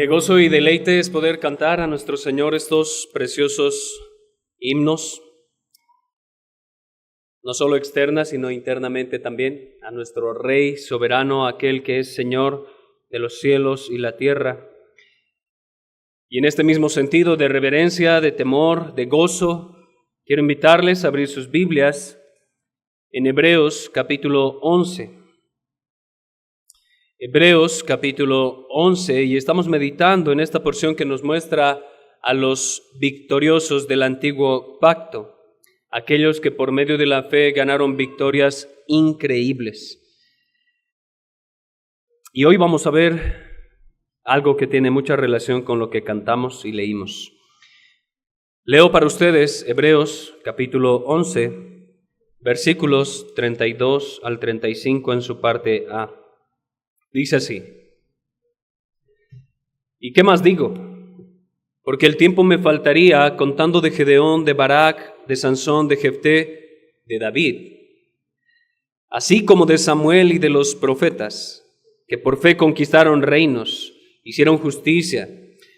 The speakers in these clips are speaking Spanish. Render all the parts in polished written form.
Qué gozo y deleite es poder cantar a nuestro Señor estos preciosos himnos, no solo externa, sino internamente también, a nuestro Rey soberano, aquel que es Señor de los cielos y la tierra. Y en este mismo sentido de reverencia, de temor, de gozo, quiero invitarles a abrir sus Biblias en Hebreos capítulo 11. Hebreos capítulo 11, y estamos meditando en esta porción que nos muestra a los victoriosos del antiguo pacto, aquellos que por medio de la fe ganaron victorias increíbles. Y hoy vamos a ver algo que tiene mucha relación con lo que cantamos y leímos. Leo para ustedes Hebreos capítulo 11, versículos 32 al 35 en su parte A. Dice así: ¿Y qué más digo? Porque el tiempo me faltaría contando de Gedeón, de Barak, de Sansón, de Jefté, de David, así como de Samuel y de los profetas, que por fe conquistaron reinos, hicieron justicia,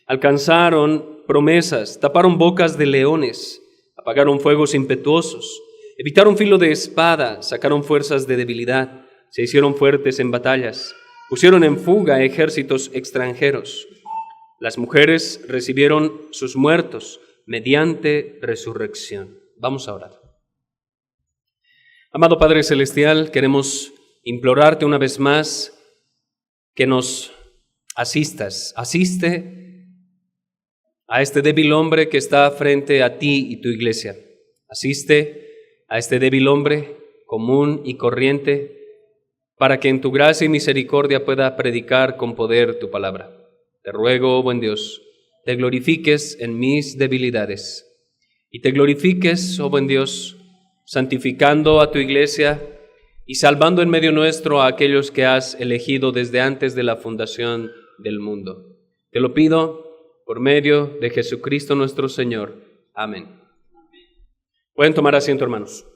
alcanzaron promesas, taparon bocas de leones, apagaron fuegos impetuosos, evitaron filo de espada, sacaron fuerzas de debilidad, se hicieron fuertes en batallas, pusieron en fuga ejércitos extranjeros. Las mujeres recibieron sus muertos mediante resurrección. Vamos a orar. Amado Padre Celestial, queremos implorarte una vez más que nos asistas. Asiste a este débil hombre que está frente a ti y tu iglesia. Asiste a este débil hombre común y corriente, para que en tu gracia y misericordia pueda predicar con poder tu palabra. Te ruego, oh buen Dios, te glorifiques en mis debilidades, y te glorifiques, oh buen Dios, santificando a tu iglesia y salvando en medio nuestro a aquellos que has elegido desde antes de la fundación del mundo. Te lo pido por medio de Jesucristo nuestro Señor. Amén. Pueden tomar asiento, hermanos.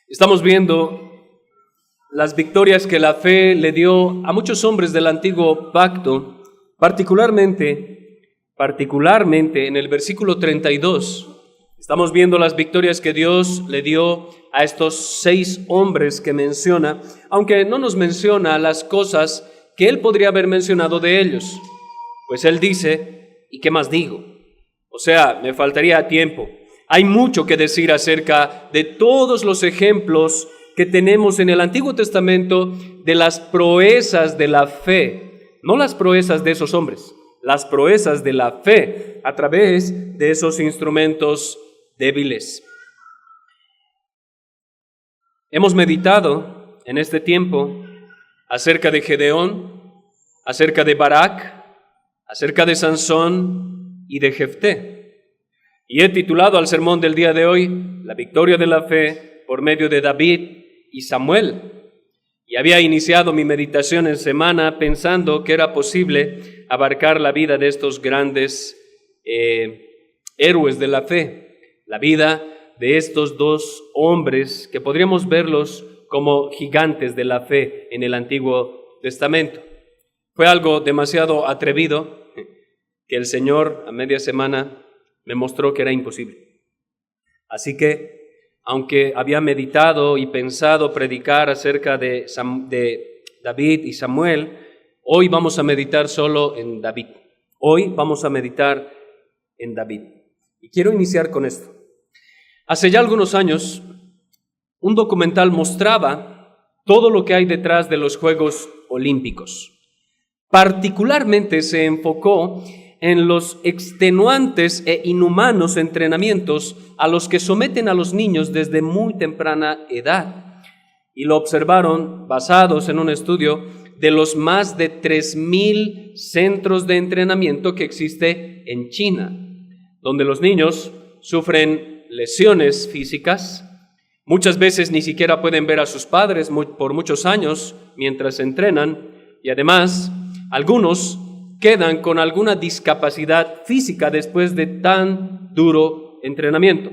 Estamos viendo las victorias que la fe le dio a muchos hombres del antiguo pacto, particularmente en el versículo 32. Estamos viendo las victorias que Dios le dio a estos 6 hombres que menciona, aunque no nos menciona las cosas que él podría haber mencionado de ellos. Pues él dice, ¿y qué más digo? O sea, me faltaría tiempo. Hay mucho que decir acerca de todos los ejemplos que tenemos en el Antiguo Testamento de las proezas de la fe. No las proezas de esos hombres, las proezas de la fe a través de esos instrumentos débiles. Hemos meditado en este tiempo acerca de Gedeón, acerca de Barak, acerca de Sansón y de Jefté. Y he titulado al sermón del día de hoy, La victoria de la fe por medio de David y Samuel. Y había iniciado mi meditación en semana pensando que era posible abarcar la vida de estos grandes héroes de la fe, la vida de estos 2 hombres que podríamos verlos como gigantes de la fe en el Antiguo Testamento. Fue algo demasiado atrevido que el Señor a media semana me mostró que era imposible. Así que, aunque había meditado y pensado predicar acerca de David y Samuel, hoy vamos a meditar solo en David. Hoy vamos a meditar en David. Y quiero iniciar con esto. Hace ya algunos años, un documental mostraba todo lo que hay detrás de los Juegos Olímpicos. Particularmente se enfocó en los extenuantes e inhumanos entrenamientos a los que someten a los niños desde muy temprana edad. Y lo observaron basados en un estudio de los más de 3,000 centros de entrenamiento que existe en China, donde los niños sufren lesiones físicas, Muchas veces ni siquiera pueden ver a sus padres por muchos años mientras entrenan, y además algunos quedan con alguna discapacidad física después de tan duro entrenamiento.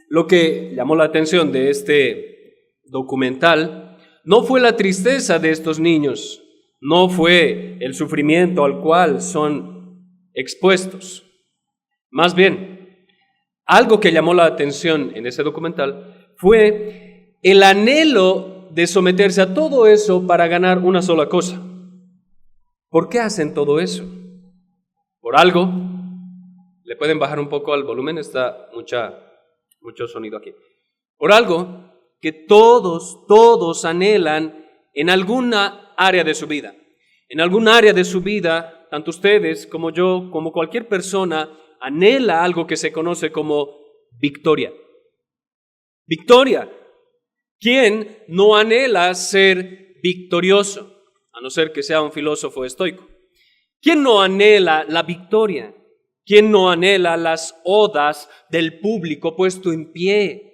Lo que llamó la atención de este documental no fue la tristeza de estos niños, no fue el sufrimiento al cual son expuestos. Más bien, algo que llamó la atención en ese documental fue el anhelo de someterse a todo eso para ganar una sola cosa. ¿Por qué hacen todo eso? ¿Por algo? ¿Le pueden bajar un poco al volumen? Está mucho sonido aquí. Por algo que todos anhelan en alguna área de su vida. En alguna área de su vida, tanto ustedes como yo, como cualquier persona, anhela algo que se conoce como victoria. Victoria. ¿Quién no anhela ser victorioso? A no ser que sea un filósofo estoico. ¿Quién no anhela la victoria? ¿Quién no anhela las odas del público puesto en pie?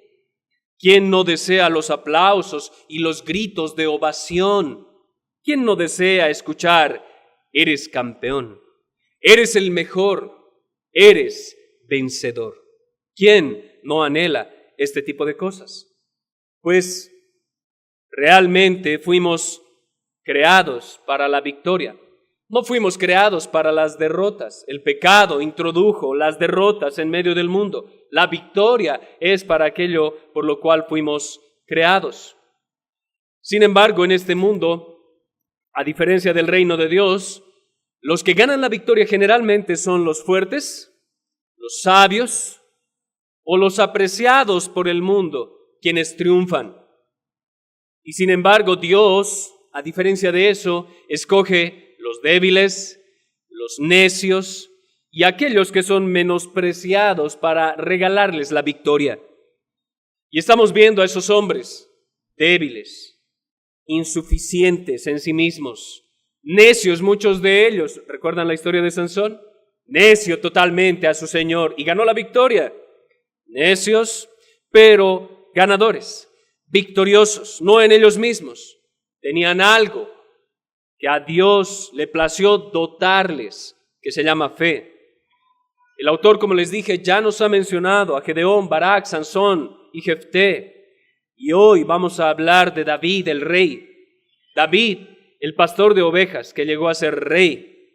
¿Quién no desea los aplausos y los gritos de ovación? ¿Quién no desea escuchar, eres campeón, eres el mejor, eres vencedor? ¿Quién no anhela este tipo de cosas? Pues realmente fuimos creados para la victoria. No fuimos creados para las derrotas. El pecado introdujo las derrotas en medio del mundo. La victoria es para aquello por lo cual fuimos creados. Sin embargo, en este mundo, a diferencia del reino de Dios, los que ganan la victoria generalmente son los fuertes, los sabios o los apreciados por el mundo, quienes triunfan. Y sin embargo, Dios, a diferencia de eso, escoge los débiles, los necios y aquellos que son menospreciados para regalarles la victoria. Y estamos viendo a esos hombres débiles, insuficientes en sí mismos, necios muchos de ellos. ¿Recuerdan la historia de Sansón? Necio totalmente a su Señor y ganó la victoria. Necios, pero ganadores, victoriosos, no en ellos mismos. Tenían algo que a Dios le plació dotarles, que se llama fe. El autor, como les dije, ya nos ha mencionado a Gedeón, Barak, Sansón y Jefté. Y hoy vamos a hablar de David, el rey. David, el pastor de ovejas, que llegó a ser rey.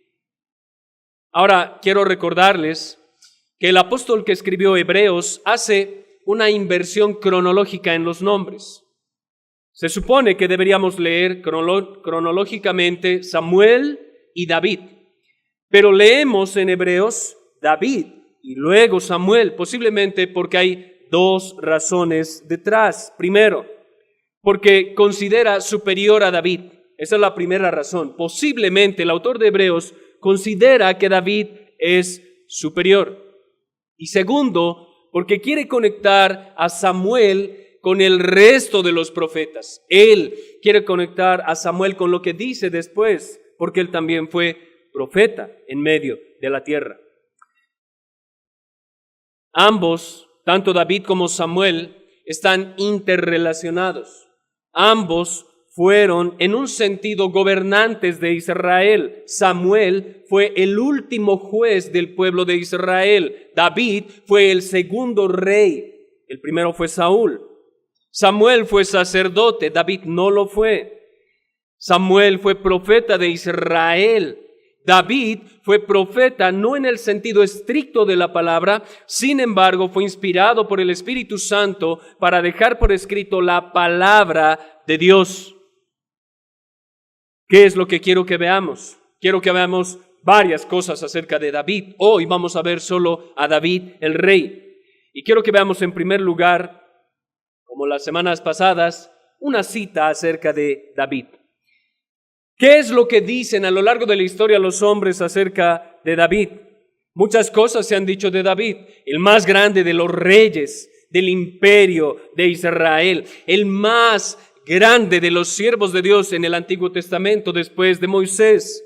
Ahora, quiero recordarles que el apóstol que escribió Hebreos hace una inversión cronológica en los nombres. Se supone que deberíamos leer cronológicamente Samuel y David, pero leemos en Hebreos David y luego Samuel, posiblemente porque hay dos razones detrás. Primero, porque considera superior a David. Esa es la primera razón. Posiblemente el autor de Hebreos considera que David es superior. Y segundo, porque quiere conectar a Samuel con el resto de los profetas. Él quiere conectar a Samuel con lo que dice después, porque él también fue profeta en medio de la tierra. Ambos, tanto David como Samuel, están interrelacionados. Ambos fueron en un sentido gobernantes de Israel. Samuel fue el último juez del pueblo de Israel. David fue el segundo rey. El primero fue Saúl. Samuel fue sacerdote, David no lo fue. Samuel fue profeta de Israel. David fue profeta no en el sentido estricto de la palabra, sin embargo fue inspirado por el Espíritu Santo para dejar por escrito la palabra de Dios. ¿Qué es lo que quiero que veamos? Quiero que veamos varias cosas acerca de David. Hoy vamos a ver solo a David, el rey. Y quiero que veamos en primer lugar, como las semanas pasadas, una cita acerca de David. ¿Qué es lo que dicen a lo largo de la historia los hombres acerca de David? Muchas cosas se han dicho de David, el más grande de los reyes del imperio de Israel, el más grande de los siervos de Dios en el Antiguo Testamento después de Moisés,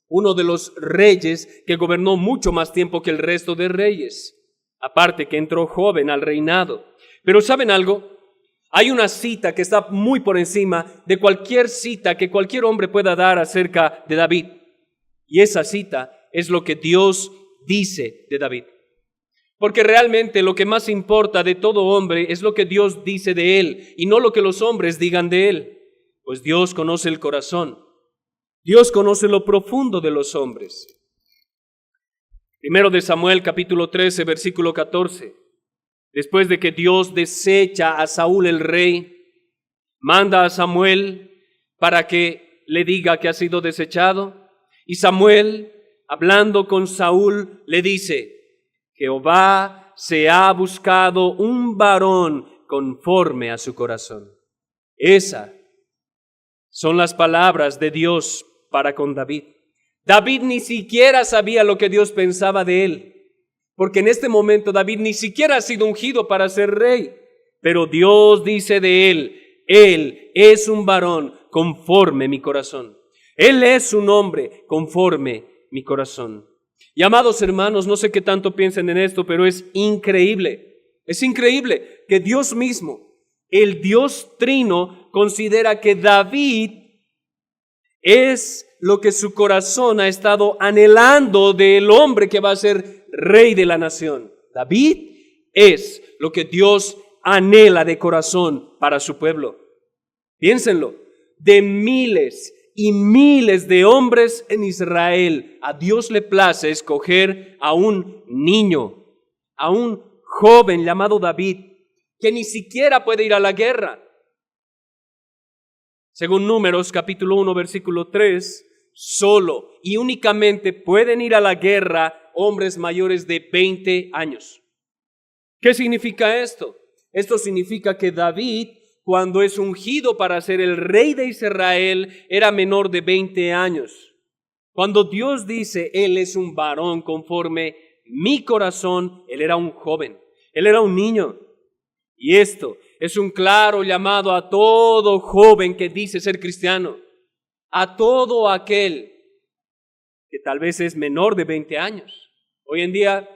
uno de los reyes que gobernó mucho más tiempo que el resto de reyes, aparte que entró joven al reinado. Pero ¿saben algo? Hay una cita que está muy por encima de cualquier cita que cualquier hombre pueda dar acerca de David. Y esa cita es lo que Dios dice de David. Porque realmente lo que más importa de todo hombre es lo que Dios dice de él y no lo que los hombres digan de él. Pues Dios conoce el corazón. Dios conoce lo profundo de los hombres. Primero de Samuel, capítulo 13, versículo 14. Después de que Dios desecha a Saúl el rey, manda a Samuel para que le diga que ha sido desechado. Y Samuel, hablando con Saúl, le dice: Jehová se ha buscado un varón conforme a su corazón. Esas son las palabras de Dios para con David. David ni siquiera sabía lo que Dios pensaba de él, porque en este momento David ni siquiera ha sido ungido para ser rey. Pero Dios dice de él es un varón conforme mi corazón. Él es un hombre conforme mi corazón. Y amados hermanos, no sé qué tanto piensen en esto, pero es increíble que Dios mismo, el Dios Trino, considera que David es lo que su corazón ha estado anhelando del hombre que va a ser rey de la nación. David es lo que Dios anhela de corazón para su pueblo. Piénsenlo, de miles y miles de hombres en Israel, a Dios le place escoger a un niño, a un joven llamado David, que ni siquiera puede ir a la guerra. Según Números capítulo 1, versículo 3, solo y únicamente pueden ir a la guerra hombres mayores de 20 años. ¿Qué significa esto? Esto significa que David, cuando es ungido para ser el rey de Israel, era menor de 20 años. Cuando Dios dice, Él es un varón conforme mi corazón, Él era un joven, Él era un niño. Y esto es un claro llamado a todo joven que dice ser cristiano, a todo aquel que tal vez es menor de 20 años. Hoy en día,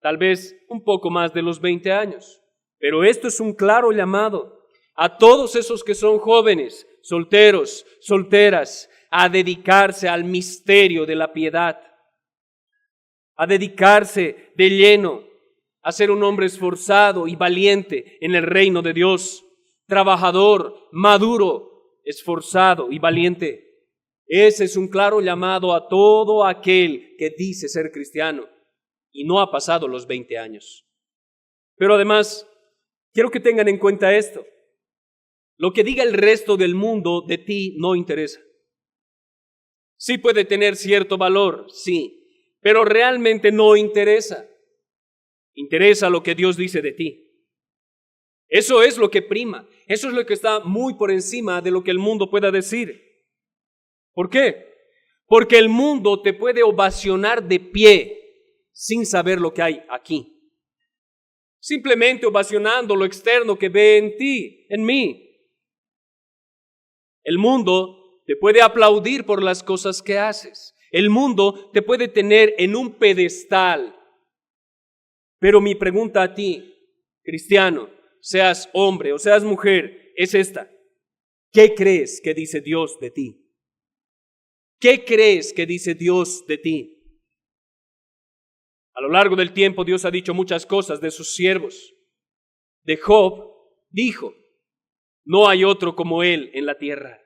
tal vez un poco más de los 20 años. Pero esto es un claro llamado a todos esos que son jóvenes, solteros, solteras, a dedicarse al misterio de la piedad, a dedicarse de lleno a ser un hombre esforzado y valiente en el reino de Dios, trabajador, maduro, esforzado y valiente. Ese es un claro llamado a todo aquel que dice ser cristiano y no ha pasado los 20 años. Pero además, quiero que tengan en cuenta esto. Lo que diga el resto del mundo de ti no interesa. Sí puede tener cierto valor, sí, pero realmente no interesa. Interesa lo que Dios dice de ti. Eso es lo que prima. Eso es lo que está muy por encima de lo que el mundo pueda decir. ¿Por qué? Porque el mundo te puede ovacionar de pie sin saber lo que hay aquí. Simplemente ovacionando lo externo que ve en ti, en mí. El mundo te puede aplaudir por las cosas que haces. El mundo te puede tener en un pedestal. Pero mi pregunta a ti, cristiano, seas hombre o seas mujer, es esta. ¿Qué crees que dice Dios de ti? ¿Qué crees que dice Dios de ti? A lo largo del tiempo Dios ha dicho muchas cosas de sus siervos. De Job dijo, no hay otro como él en la tierra.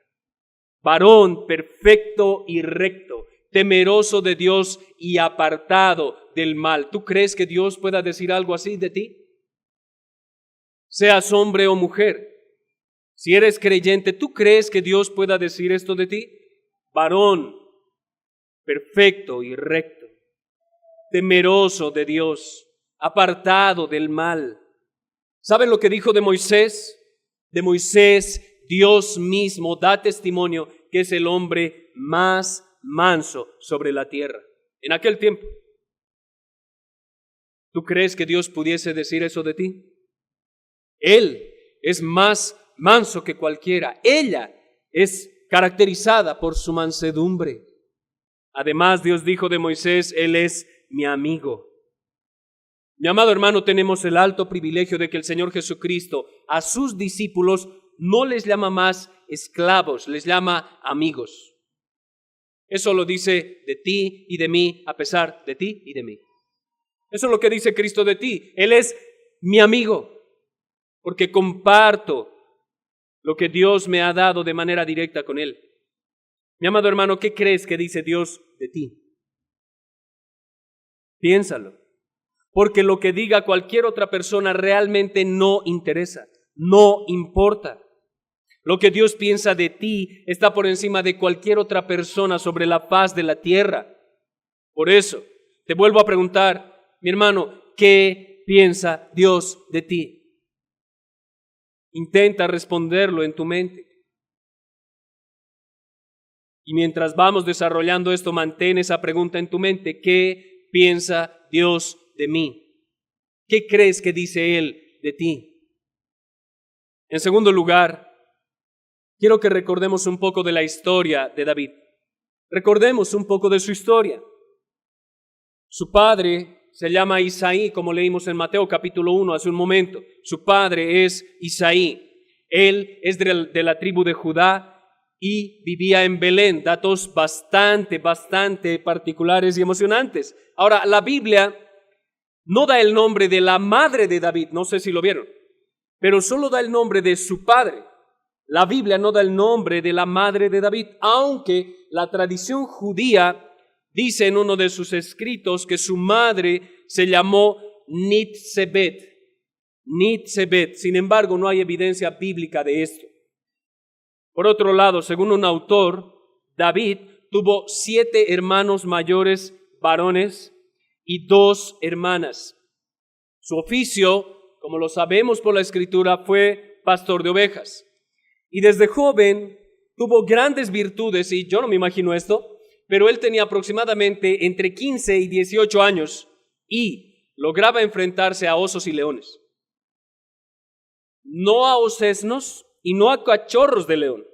Varón perfecto y recto, temeroso de Dios y apartado del mal. ¿Tú crees que Dios pueda decir algo así de ti? Seas hombre o mujer. Si eres creyente, ¿tú crees que Dios pueda decir esto de ti? Varón perfecto y recto, temeroso de Dios, apartado del mal. ¿Saben lo que dijo de Moisés? De Moisés, Dios mismo da testimonio que es el hombre más manso sobre la tierra. En aquel tiempo, ¿tú crees que Dios pudiese decir eso de ti? Él es más manso que cualquiera. Ella es caracterizada por su mansedumbre. Además, Dios dijo de Moisés, Él es mi amigo. Mi amado hermano, tenemos el alto privilegio de que el Señor Jesucristo a sus discípulos no les llama más esclavos, les llama amigos. Eso lo dice de ti y de mí, a pesar de ti y de mí. Eso es lo que dice Cristo de ti. Él es mi amigo, porque comparto lo que Dios me ha dado de manera directa con Él. Mi amado hermano, ¿qué crees que dice Dios de ti? Piénsalo, porque lo que diga cualquier otra persona realmente no interesa, no importa. Lo que Dios piensa de ti está por encima de cualquier otra persona sobre la faz de la tierra. Por eso, te vuelvo a preguntar, mi hermano, ¿qué piensa Dios de ti? Intenta responderlo en tu mente. Y mientras vamos desarrollando esto, mantén esa pregunta en tu mente. ¿Qué piensa Dios de mí? ¿Qué crees que dice Él de ti? En segundo lugar, quiero que recordemos un poco de la historia de David. Recordemos un poco de su historia. Su padre se llama Isaí, como leímos en Mateo capítulo 1 hace un momento. Su padre es Isaí. Él es de la tribu de Judá y vivía en Belén. Datos bastante particulares y emocionantes. Ahora, la Biblia no da el nombre de la madre de David, no sé si lo vieron, pero solo da el nombre de su padre. La Biblia no da el nombre de la madre de David, aunque la tradición judía dice en uno de sus escritos que su madre se llamó Nitsebet. Sin embargo, no hay evidencia bíblica de esto. Por otro lado, según un autor, David tuvo 7 hermanos mayores varones y 2 hermanas. Su oficio, como lo sabemos por la Escritura, fue pastor de ovejas. Y desde joven tuvo grandes virtudes, y yo no me imagino esto, pero él tenía aproximadamente entre 15 y 18 años y lograba enfrentarse a osos y leones. No a osesnos y no a cachorros de león.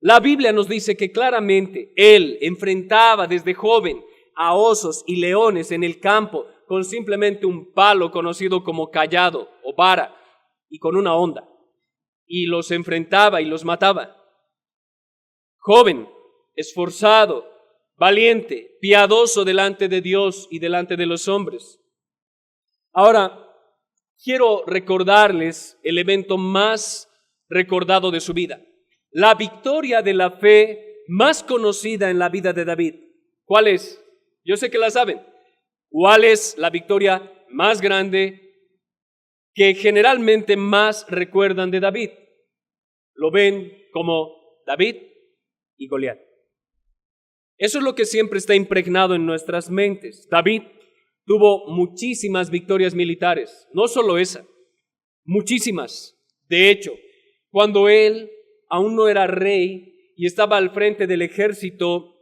La Biblia nos dice que claramente él enfrentaba desde joven a osos y leones en el campo con simplemente un palo conocido como cayado o vara y con una honda. Y los enfrentaba y los mataba. Joven, esforzado, valiente, piadoso delante de Dios y delante de los hombres. Ahora, quiero recordarles el evento más recordado de su vida. La victoria de la fe más conocida en la vida de David. ¿Cuál es? Yo sé que la saben. ¿Cuál es la victoria más grande que generalmente más recuerdan de David? Lo ven como David y Goliat. Eso es lo que siempre está impregnado en nuestras mentes. David tuvo muchísimas victorias militares, no solo esa, muchísimas. De hecho, cuando él aún no era rey y estaba al frente del ejército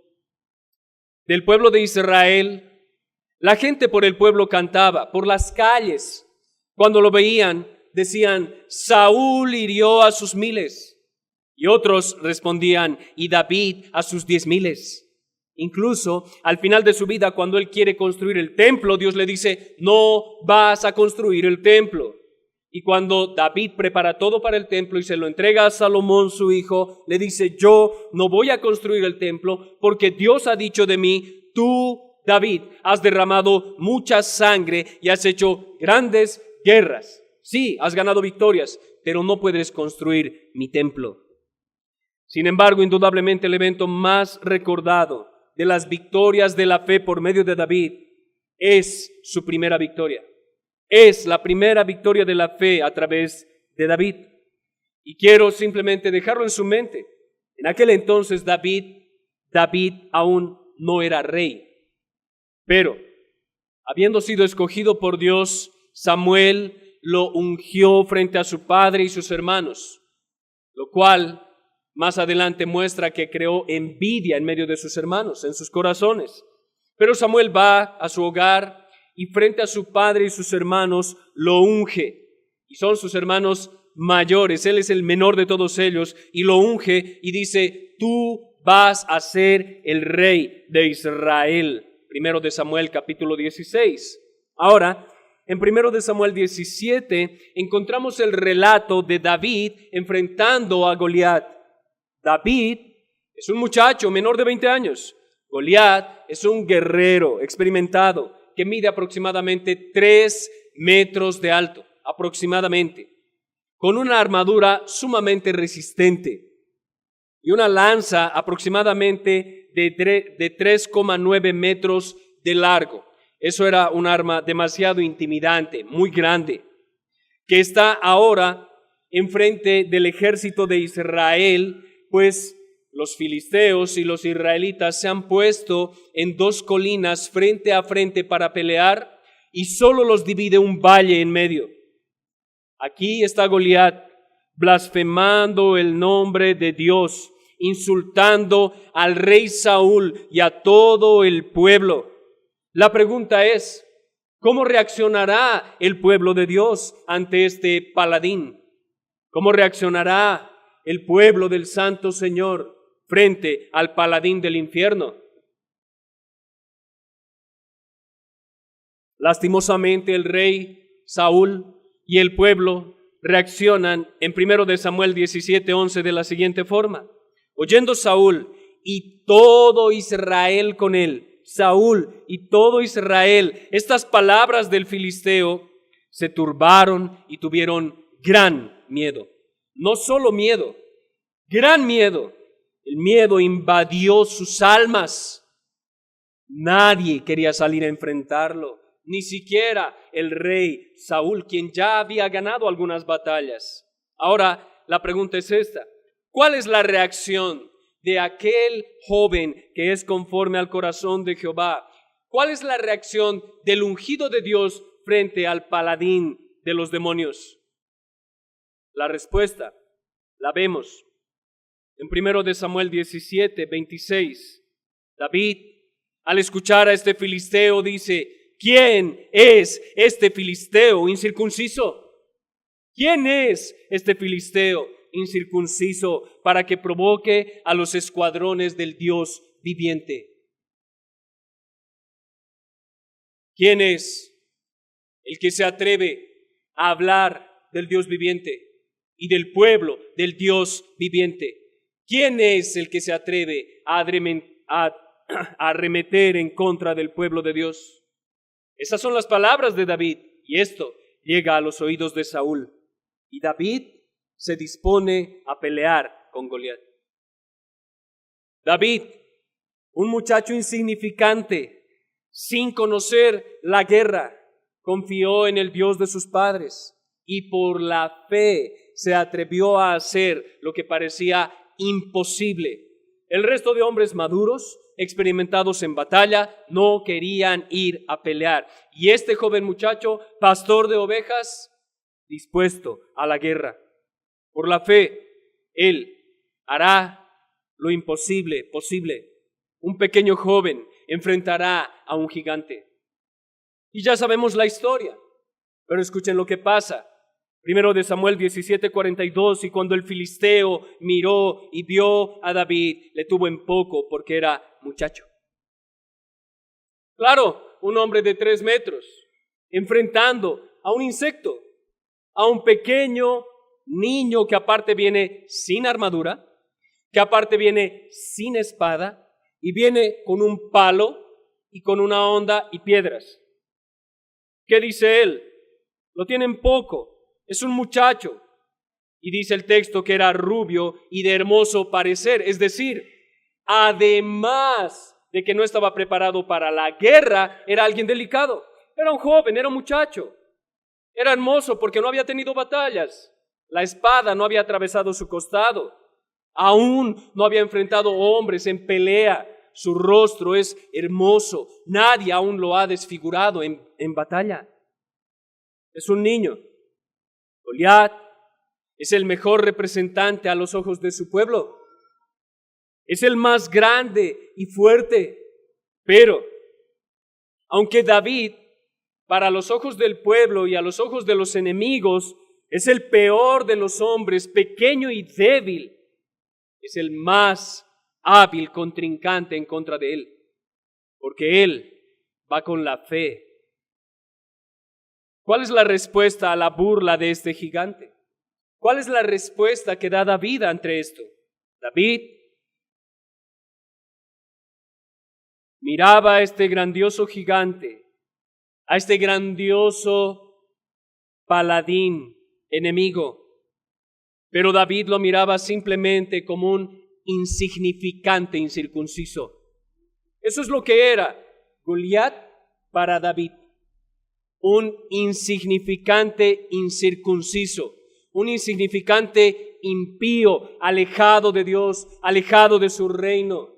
del pueblo de Israel, la gente por el pueblo cantaba, por las calles. Cuando lo veían, decían, Saúl hirió a sus 1000. Y otros respondían, y David a sus 10,000. Incluso al final de su vida, cuando él quiere construir el templo, Dios le dice, no vas a construir el templo. Y cuando David prepara todo para el templo y se lo entrega a Salomón, su hijo, le dice, yo no voy a construir el templo porque Dios ha dicho de mí, tú, David, has derramado mucha sangre y has hecho grandes guerras. Sí, has ganado victorias, pero no puedes construir mi templo. Sin embargo, indudablemente el evento más recordado de las victorias de la fe por medio de David es su primera victoria. Es la primera victoria de la fe a través de David. Y quiero simplemente dejarlo en su mente. En aquel entonces David aún no era rey. Pero, habiendo sido escogido por Dios, Samuel lo ungió frente a su padre y sus hermanos, lo cual más adelante muestra que creó envidia en medio de sus hermanos, en sus corazones. Pero Samuel va a su hogar y frente a su padre y sus hermanos lo unge. Y son sus hermanos mayores, él es el menor de todos ellos, y lo unge y dice, tú vas a ser el rey de Israel. Primero de Samuel capítulo 16. Ahora, en 1 de Samuel 17 encontramos el relato de David enfrentando a Goliat. David es un muchacho menor de 20 años. Goliat es un guerrero experimentado que mide aproximadamente 3 metros de alto, aproximadamente, con una armadura sumamente resistente y una lanza aproximadamente de 3,9 metros de largo. Eso era un arma demasiado intimidante, muy grande, que está ahora enfrente del ejército de Israel, pues los filisteos y los israelitas se han puesto en 2 colinas frente a frente para pelear y solo los divide un valle en medio. Aquí está Goliat blasfemando el nombre de Dios, insultando al rey Saúl y a todo el pueblo. La pregunta es, ¿cómo reaccionará el pueblo de Dios ante este paladín? ¿Cómo reaccionará el pueblo del Santo Señor frente al paladín del infierno? Lastimosamente el rey Saúl y el pueblo reaccionan en 1 de Samuel 17:11 de la siguiente forma. Oyendo Saúl y todo Israel con él, Saúl y todo Israel, estas palabras del filisteo, se turbaron y tuvieron gran miedo. No solo miedo, gran miedo. El miedo invadió sus almas. Nadie quería salir a enfrentarlo, ni siquiera el rey Saúl, quien ya había ganado algunas batallas. Ahora, la pregunta es esta: ¿cuál es la reacción de aquel joven que es conforme al corazón de Jehová? ¿Cuál es la reacción del ungido de Dios frente al paladín de los demonios? La respuesta la vemos en 1 de Samuel 17:26. David, al escuchar a este filisteo, dice: ¿quién es este filisteo incircunciso? ¿Quién es este filisteo incircunciso para que provoque a los escuadrones del Dios viviente? ¿Quién es el que se atreve a hablar del Dios viviente y del pueblo del Dios viviente? ¿Quién es el que se atreve a arremeter en contra del pueblo de Dios? Esas son las palabras de David, y esto llega a los oídos de Saúl. Y David se dispone a pelear con Goliat. David, un muchacho insignificante, sin conocer la guerra, confió en el Dios de sus padres y por la fe se atrevió a hacer lo que parecía imposible. El resto de hombres maduros, experimentados en batalla, no querían ir a pelear. Y este joven muchacho, pastor de ovejas, dispuesto a la guerra. Por la fe, él hará lo imposible posible. Un pequeño joven enfrentará a un gigante. Y ya sabemos la historia, pero escuchen lo que pasa. 1 de Samuel 17:42, y cuando el filisteo miró y vio a David, le tuvo en poco porque era muchacho. Claro, un hombre de 3 metros, enfrentando a un insecto, a un pequeño niño que aparte viene sin armadura, que aparte viene sin espada y viene con un palo y con una honda y piedras. ¿Qué dice él? Lo tienen poco. Es un muchacho, y dice el texto que era rubio y de hermoso parecer, es decir, además de que no estaba preparado para la guerra, era alguien delicado, era un joven, era un muchacho, era hermoso porque no había tenido batallas, la espada no había atravesado su costado, aún no había enfrentado hombres en pelea, su rostro es hermoso, nadie aún lo ha desfigurado en batalla, es un niño. Goliat es el mejor representante a los ojos de su pueblo. Es el más grande y fuerte. Pero, aunque David, para los ojos del pueblo y a los ojos de los enemigos, es el peor de los hombres, pequeño y débil, es el más hábil contrincante en contra de él, porque él va con la fe. ¿Cuál es la respuesta a la burla de este gigante? ¿Cuál es la respuesta que da David ante esto? David miraba a este grandioso gigante, a este grandioso paladín enemigo, pero David lo miraba simplemente como un insignificante incircunciso. Eso es lo que era Goliat para David. Un insignificante incircunciso, un insignificante impío, alejado de Dios, alejado de su reino.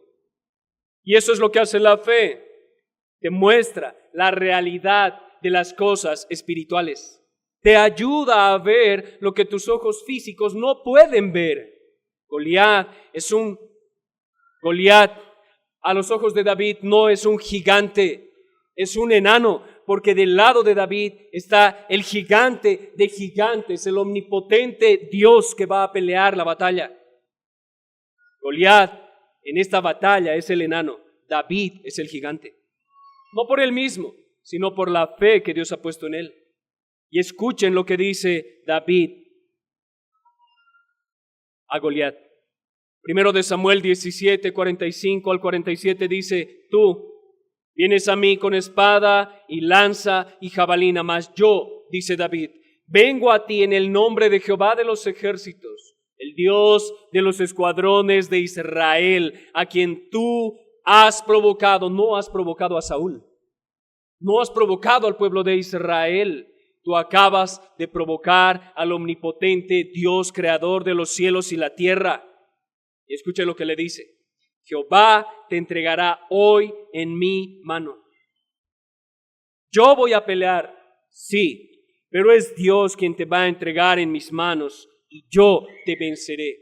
Y eso es lo que hace la fe, te muestra la realidad de las cosas espirituales. Te ayuda a ver lo que tus ojos físicos no pueden ver. Goliat a los ojos de David no es un gigante, es un enano, porque del lado de David está el gigante de gigantes, el omnipotente Dios que va a pelear la batalla. Goliat en esta batalla es el enano, David es el gigante. No por él mismo, sino por la fe que Dios ha puesto en él. Y escuchen lo que dice David a Goliat. Primero de Samuel 17, 45 al 47 dice: Tú vienes a mí con espada y lanza y jabalina, mas yo, dice David, vengo a ti en el nombre de Jehová de los ejércitos, el Dios de los escuadrones de Israel, a quien tú has provocado. No has provocado a Saúl, no has provocado al pueblo de Israel. Tú acabas de provocar al omnipotente Dios, creador de los cielos y la tierra. Y escuche lo que le dice: Jehová te entregará hoy en mi mano. Yo voy a pelear, sí, pero es Dios quien te va a entregar en mis manos y yo te venceré.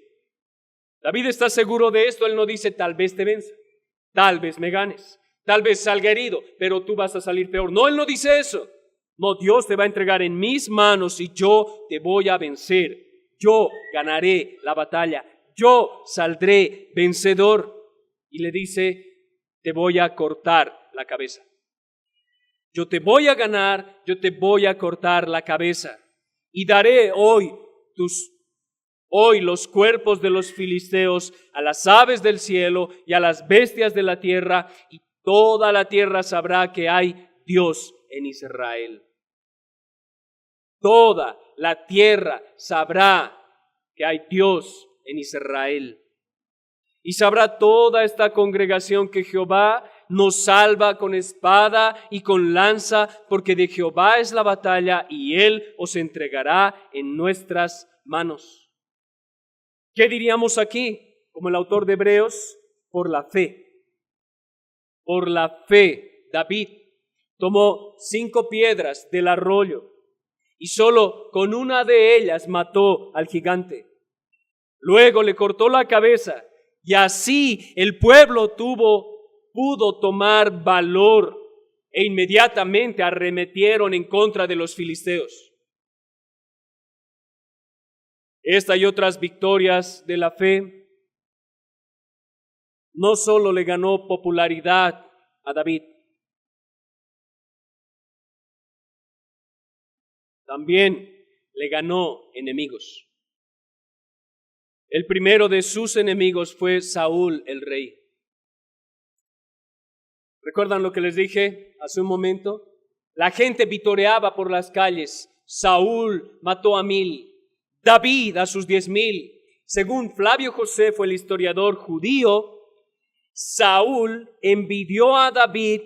David está seguro de esto. Él no dice: tal vez te venza, tal vez me ganes, tal vez salga herido, pero tú vas a salir peor. No, él no dice eso. No, Dios te va a entregar en mis manos y yo te voy a vencer. Yo ganaré la batalla. Yo saldré vencedor. Y le dice: te voy a cortar la cabeza. Yo te voy a ganar, yo te voy a cortar la cabeza. Y daré hoy los cuerpos de los filisteos a las aves del cielo y a las bestias de la tierra, y toda la tierra sabrá que hay Dios en Israel. Toda la tierra sabrá que hay Dios en Israel. Y sabrá toda esta congregación que Jehová nos salva con espada y con lanza, porque de Jehová es la batalla y Él os entregará en nuestras manos. ¿Qué diríamos aquí? Como el autor de Hebreos: por la fe. Por la fe, David tomó 5 piedras del arroyo y solo con una de ellas mató al gigante. Luego le cortó la cabeza y así el pueblo pudo tomar valor e inmediatamente arremetieron en contra de los filisteos. Esta y otras victorias de la fe no solo le ganó popularidad a David, también le ganó enemigos. El primero de sus enemigos fue Saúl, el rey. ¿Recuerdan lo que les dije hace un momento? La gente vitoreaba por las calles: Saúl mató a 1000, David a sus 10,000. Según Flavio Josefo, el historiador judío, Saúl envidió a David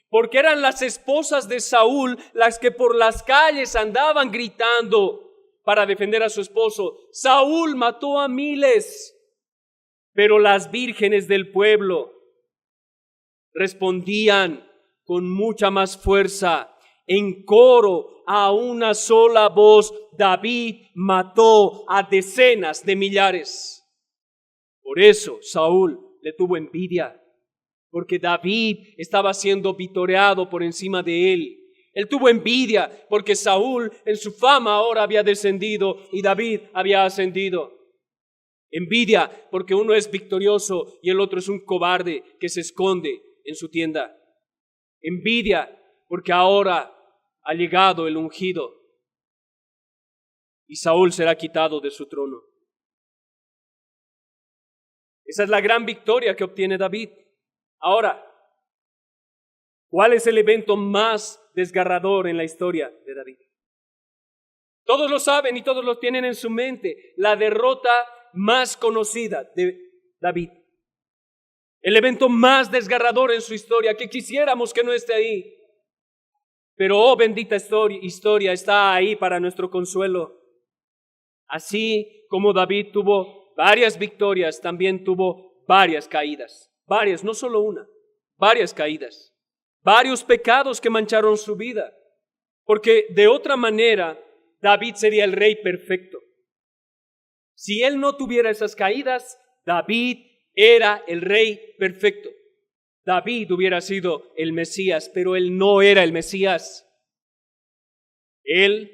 porque eran las esposas de Saúl las que por las calles andaban gritando para defender a su esposo: Saúl mató a 1000. Pero las vírgenes del pueblo respondían con mucha más fuerza, en coro, a una sola voz: David mató a decenas de millares. Por eso Saúl le tuvo envidia, porque David estaba siendo vitoreado por encima de él. Él tuvo envidia porque Saúl en su fama ahora había descendido y David había ascendido. Envidia porque uno es victorioso y el otro es un cobarde que se esconde en su tienda. Envidia porque ahora ha llegado el ungido y Saúl será quitado de su trono. Esa es la gran victoria que obtiene David. Ahora, ¿cuál es el evento más desgarrador en la historia de David? Todos lo saben y todos lo tienen en su mente. La derrota más conocida de David. El evento más desgarrador en su historia, que quisiéramos que no esté ahí. Pero, oh bendita historia, está ahí para nuestro consuelo. Así como David tuvo varias victorias, también tuvo varias caídas. Varias, no solo una, varias caídas. Varios pecados que mancharon su vida. Porque de otra manera, David sería el rey perfecto. Si él no tuviera esas caídas, David era el rey perfecto. David hubiera sido el Mesías, pero él no era el Mesías. Él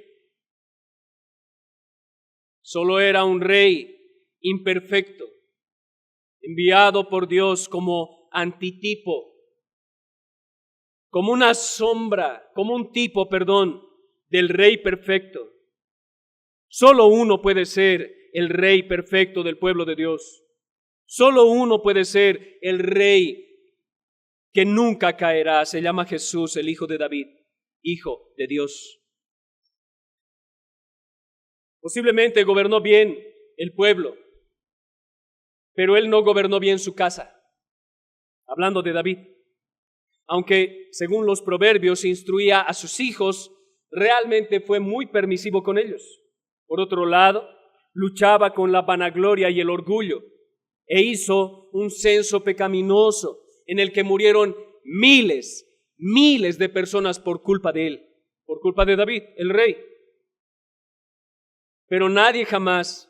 solo era un rey imperfecto, enviado por Dios como antitipo, como una sombra, como un tipo, del rey perfecto. Solo uno puede ser el rey perfecto del pueblo de Dios. Solo uno puede ser el rey que nunca caerá. Se llama Jesús, el Hijo de David, Hijo de Dios. Posiblemente gobernó bien el pueblo, pero él no gobernó bien su casa. Hablando de David. Aunque, según los proverbios, instruía a sus hijos, realmente fue muy permisivo con ellos. Por otro lado, luchaba con la vanagloria y el orgullo e hizo un censo pecaminoso en el que murieron miles de personas por culpa de él, por culpa de David, el rey. Pero nadie jamás,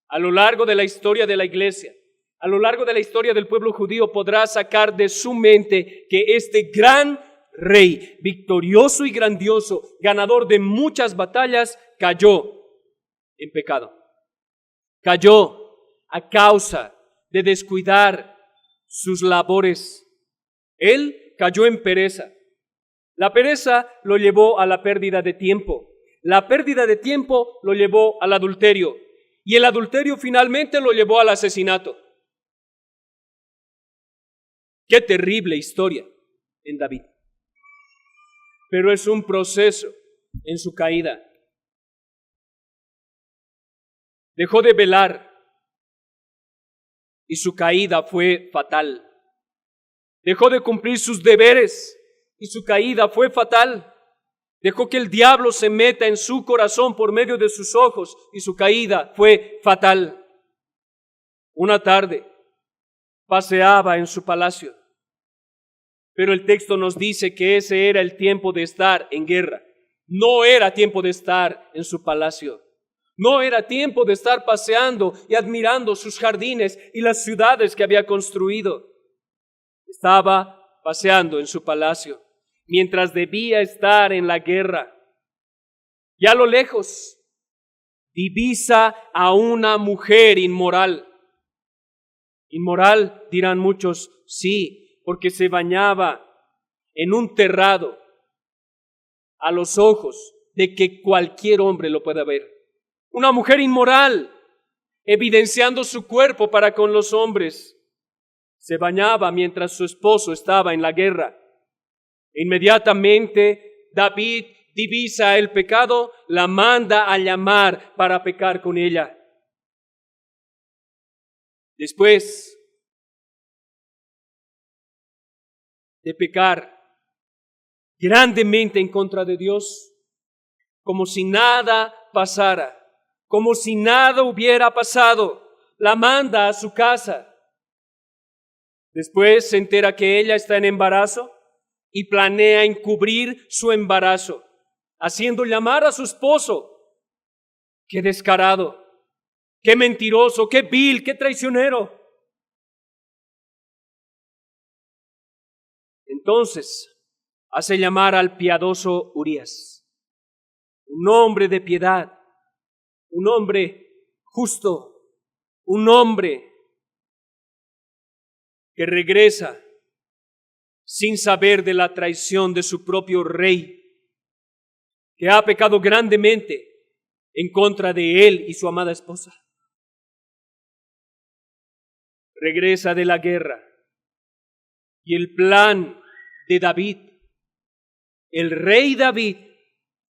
a lo largo de la historia de la iglesia, a lo largo de la historia del pueblo judío, podrá sacar de su mente que este gran rey, victorioso y grandioso, ganador de muchas batallas, cayó en pecado. Cayó a causa de descuidar sus labores. Él cayó en pereza. La pereza lo llevó a la pérdida de tiempo. La pérdida de tiempo lo llevó al adulterio. Y el adulterio finalmente lo llevó al asesinato. Qué terrible historia en David. Pero es un proceso en su caída. Dejó de velar y su caída fue fatal. Dejó de cumplir sus deberes y su caída fue fatal. Dejó que el diablo se meta en su corazón por medio de sus ojos y su caída fue fatal. Una tarde paseaba en su palacio, pero el texto nos dice que ese era el tiempo de estar en guerra. No era tiempo de estar en su palacio. No era tiempo de estar paseando y admirando sus jardines y las ciudades que había construido. Estaba paseando en su palacio, mientras debía estar en la guerra. Y a lo lejos divisa a una mujer inmoral. Inmoral, dirán muchos, sí, porque se bañaba en un terrado a los ojos de que cualquier hombre lo pueda ver. Una mujer inmoral, evidenciando su cuerpo para con los hombres. Se bañaba mientras su esposo estaba en la guerra. Inmediatamente David divisa el pecado, la manda a llamar para pecar con ella. Después de pecar grandemente en contra de Dios, como si nada pasara, como si nada hubiera pasado, la manda a su casa. Después se entera que ella está en embarazo y planea encubrir su embarazo, haciendo llamar a su esposo. ¡Qué descarado! ¡Qué mentiroso! ¡Qué vil! ¡Qué traicionero! Entonces hace llamar al piadoso Urías, un hombre de piedad, un hombre justo, un hombre que regresa sin saber de la traición de su propio rey. que ha pecado grandemente en contra de él y su amada esposa. Regresa de la guerra y el plan de David, el rey David,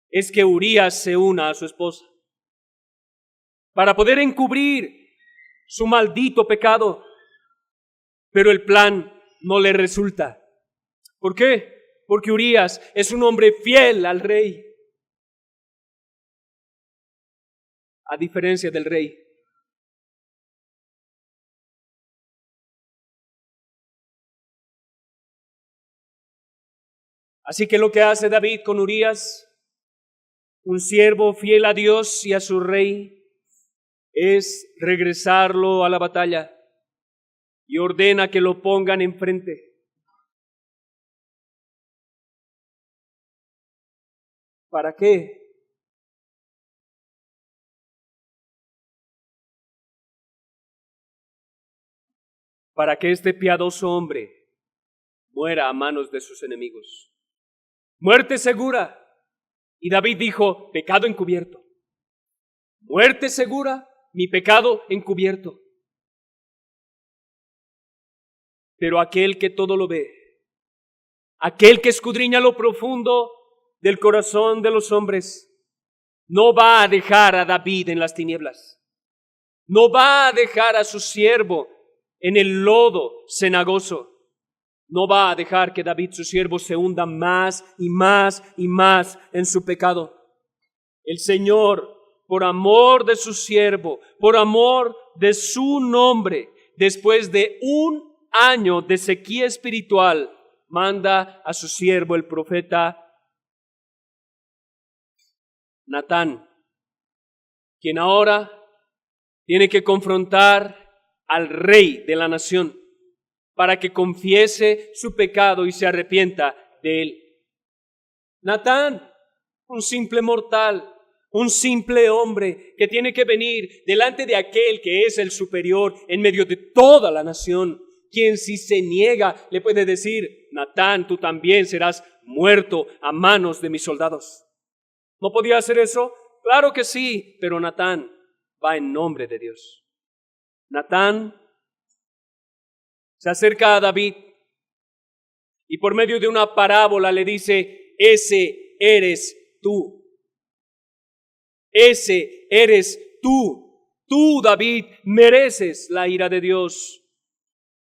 es que Urías se una a su esposa para poder encubrir su maldito pecado. Pero el plan no le resulta. ¿Por qué? Porque Urías es un hombre fiel al rey, a diferencia del rey. Así que lo que hace David con Urías, un siervo fiel a Dios y a su rey, es regresarlo a la batalla y ordena que lo pongan enfrente. ¿Para qué? Para que este piadoso hombre muera a manos de sus enemigos. Muerte segura. Y David dijo, pecado encubierto. Muerte segura, mi pecado encubierto. Pero aquel que todo lo ve, aquel que escudriña lo profundo del corazón de los hombres, no va a dejar a David en las tinieblas. No va a dejar a su siervo en el lodo cenagoso. No va a dejar que David, su siervo, se hunda más y más y más en su pecado. El Señor, por amor de su siervo, por amor de su nombre, después de un año de sequía espiritual, manda a su siervo, el profeta Natán, quien ahora tiene que confrontar al rey de la nación para que confiese su pecado y se arrepienta de él. Natán, un simple mortal, un simple hombre que tiene que venir delante de aquel que es el superior en medio de toda la nación, quien si se niega le puede decir, Natán, tú también serás muerto a manos de mis soldados. ¿No podía hacer eso? Claro que sí, pero Natán va en nombre de Dios. Natán se acerca a David y por medio de una parábola le dice, ese eres tú. Ese eres tú. Tú, David, mereces la ira de Dios.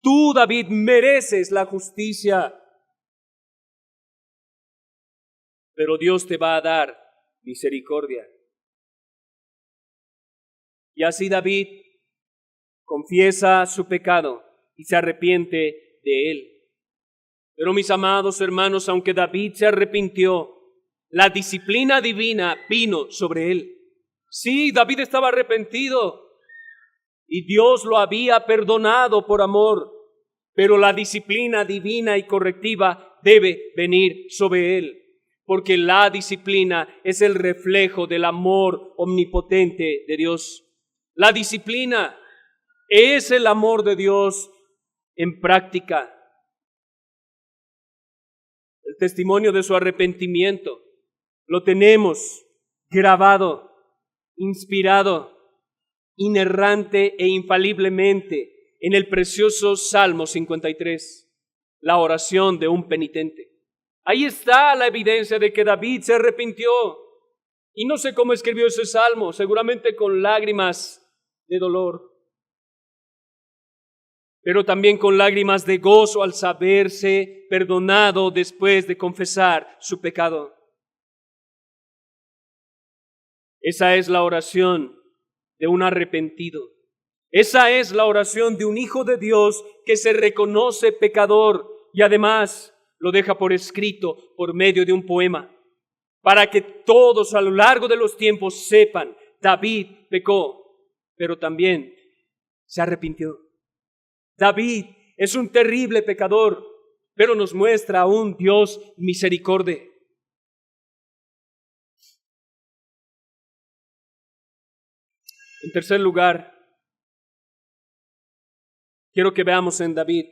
Tú, David, mereces la justicia. Pero Dios te va a dar misericordia. Y así David confiesa su pecado y se arrepiente de él. Pero mis amados hermanos, aunque David se arrepintió, la disciplina divina vino sobre él. Sí, David estaba arrepentido y Dios lo había perdonado por amor, pero la disciplina divina y correctiva debe venir sobre él, porque la disciplina es el reflejo del amor omnipotente de Dios. La disciplina es el amor de Dios en práctica. El testimonio de su arrepentimiento lo tenemos grabado, inspirado, inerrante e infaliblemente en el precioso Salmo 53, la oración de un penitente. Ahí está la evidencia de que David se arrepintió. Y no sé cómo escribió ese salmo, seguramente con lágrimas de dolor, pero también con lágrimas de gozo al saberse perdonado después de confesar su pecado. Esa es la oración de un arrepentido. Esa es la oración de un hijo de Dios que se reconoce pecador y además lo deja por escrito por medio de un poema, para que todos a lo largo de los tiempos sepan, David pecó, pero también se arrepintió. David es un terrible pecador, pero nos muestra a un Dios misericordia. En tercer lugar, quiero que veamos en David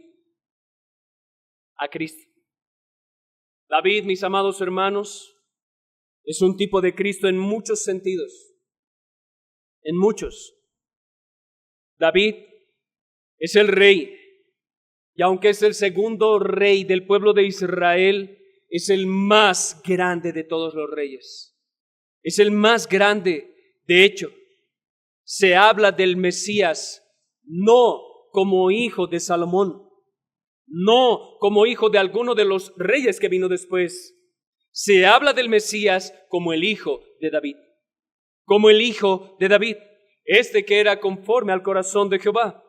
a Cristo. David, mis amados hermanos, Es un tipo de Cristo en muchos sentidos, en muchos. David es el rey, y aunque es el segundo rey del pueblo de Israel, es el más grande de todos los reyes. Es el más grande. De hecho, se habla del Mesías no como hijo de Salomón, no como hijo de alguno de los reyes que vino después. Se habla del Mesías como el hijo de David, como el hijo de David, este que era conforme al corazón de Jehová.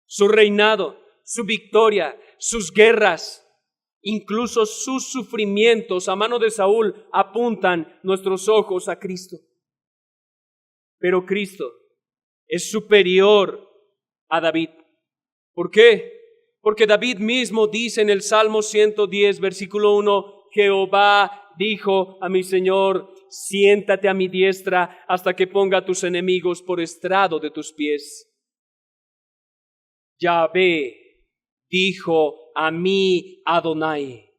Su reinado, su victoria, sus guerras, incluso sus sufrimientos a mano de Saúl apuntan nuestros ojos a Cristo. Pero Cristo es superior a David. ¿Por qué? Porque David mismo dice en el Salmo 110, versículo 1, Jehová dijo a mi Señor, siéntate a mi diestra hasta que ponga a tus enemigos por estrado de tus pies. Yahvé dijo a mí Adonai.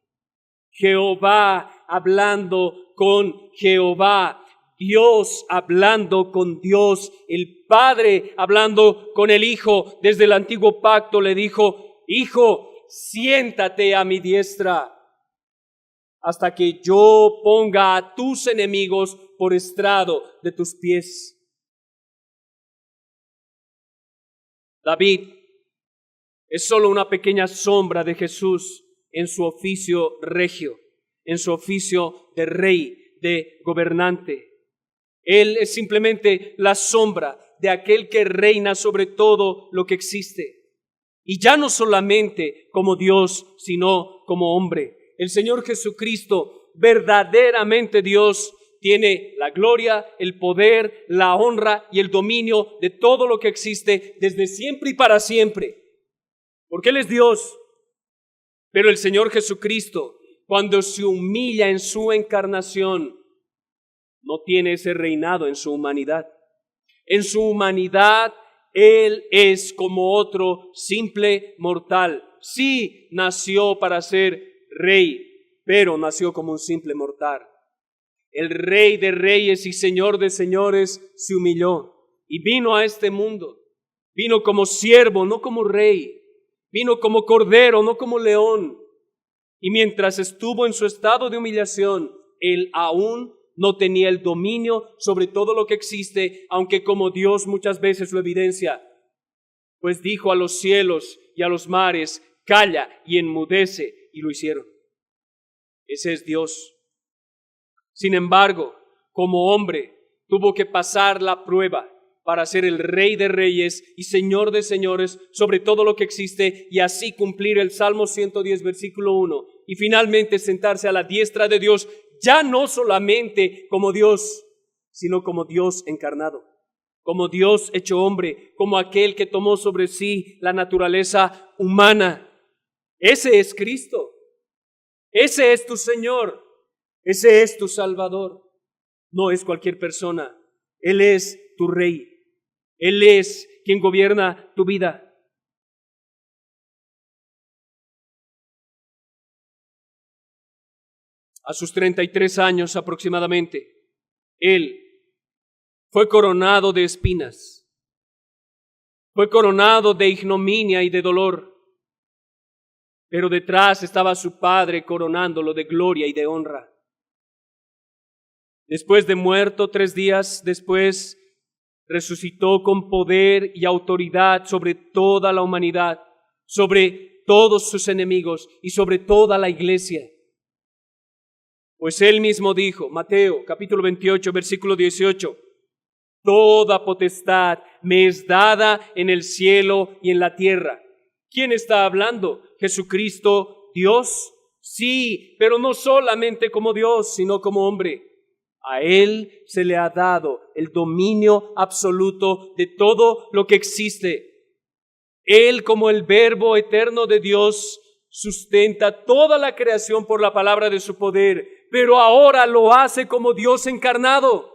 Jehová hablando con Jehová, Dios hablando con Dios, el Padre hablando con el Hijo. Desde el antiguo pacto le dijo, Hijo, siéntate a mi diestra hasta que yo ponga a tus enemigos por estrado de tus pies. David es solo una pequeña sombra de Jesús en su oficio regio, en su oficio de rey, de gobernante. Él es simplemente la sombra de aquel que reina sobre todo lo que existe. Y ya no solamente como Dios, sino como hombre. El Señor Jesucristo, verdaderamente Dios, tiene la gloria, el poder, la honra y el dominio de todo lo que existe desde siempre y para siempre. Porque Él es Dios. Pero el Señor Jesucristo, cuando se humilla en su encarnación, no tiene ese reinado en su humanidad. En su humanidad, Él es como otro simple mortal. Sí, nació para ser rey, pero nació como un simple mortal. El Rey de reyes y Señor de señores se humilló y vino a este mundo. Vino como siervo, no como rey. Vino como cordero, no como león. Y mientras estuvo en su estado de humillación, Él aún no tenía el dominio sobre todo lo que existe, aunque como Dios muchas veces lo evidencia. Pues dijo a los cielos y a los mares, calla y enmudece, y lo hicieron. Ese es Dios. Sin embargo, como hombre, tuvo que pasar la prueba para ser el Rey de reyes y Señor de señores sobre todo lo que existe y así cumplir el Salmo 110, versículo 1 y finalmente sentarse a la diestra de Dios, ya no solamente como Dios, sino como Dios encarnado, como Dios hecho hombre, como aquel que tomó sobre sí la naturaleza humana. Ese es Cristo, ese es tu Señor, ese es tu Salvador. No es cualquier persona, Él es tu Rey. Él es quien gobierna tu vida. A sus 33 años aproximadamente, Él fue coronado de espinas, fue coronado de ignominia y de dolor, pero detrás estaba su Padre coronándolo de gloria y de honra. Después de muerto, 3 días después, resucitó con poder y autoridad sobre toda la humanidad, sobre todos sus enemigos y sobre toda la iglesia. Pues Él mismo dijo, Mateo capítulo 28, versículo 18, toda potestad me es dada en el cielo y en la tierra. ¿Quién está hablando? ¿Jesucristo, Dios? Sí, pero no solamente como Dios, sino como hombre. A Él se le ha dado el dominio absoluto de todo lo que existe. Él, como el Verbo eterno de Dios, sustenta toda la creación por la palabra de su poder, pero ahora lo hace como Dios encarnado.